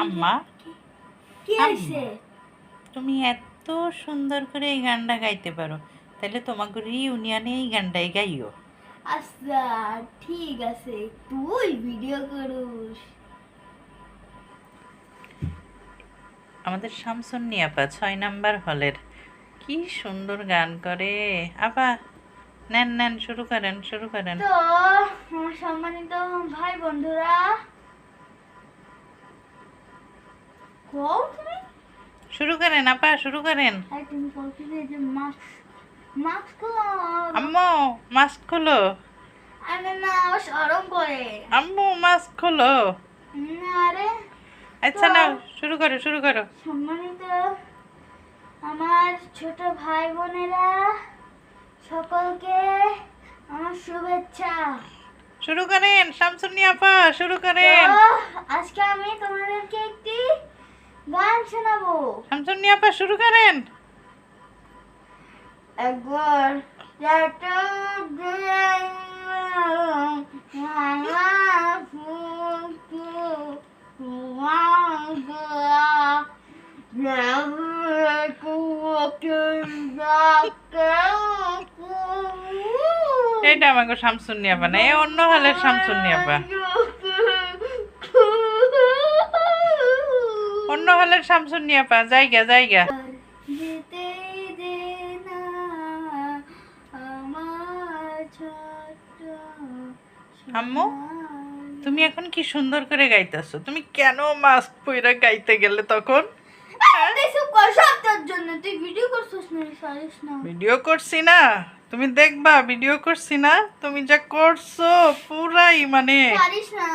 আম্মা কি হইছে? তুমি এত সুন্দর করে এই গানটা গাইতে পারো, তাহলে তোমাকে রিউনিয়নে এই গানটাই গাইও। আচ্ছা ঠিক আছে, তুই ভিডিও করুস। আমাদের শামসুন্নি আপা 6 নাম্বার হলের কি সুন্দর গান করে। আপা নেন নেন, শুরু করেন শুরু করেন। তো আমার সম্মানিত ভাই বন্ধুরা, কও তুমি? শুরু করেন আপা, শুরু করেন। আরে তুমি বলতে যে মাস্ক মাস্ক খোলো। আম্মু মাস্ক খোলো। আরে না, ও শরম করে। আম্মু মাস্ক খোলো। না রে। আচ্ছা তো না, শুরু করো শুরু করো। সম্মানিত আমার ছোট ভাই বোনেরা, সকলকে আমার শুভেচ্ছা। শুরু করেন শামসুন্নি আপা, শুরু তো করেন। আজকে আমি তোমাদেরকে একটি গান শোনাবো। শামসুন্নি আপা শুরু করেন। একবার এটা আমাকে শামসুন্নি আপা না, এ অন্য হলের শামসুন্নি আপা, অন্য হলের শামসুন্নি আপা। জায়গা জায়গা। যেতেই দে না আমার ছোট্ট আম্মু সোনার। তুমি এখন কি সুন্দর করে গাইতেছো, তুমি কেন মাস্ক পইরা গাইতে গেলে তখন? এসব কর সব তোর জন্য, তুই ভিডিও করছিস না, সারিস না। ভিডিও করছি না, তুমি দেখবা ভিডিও করছি না, তুমি যা করছো পুরাই মানে সারিস না।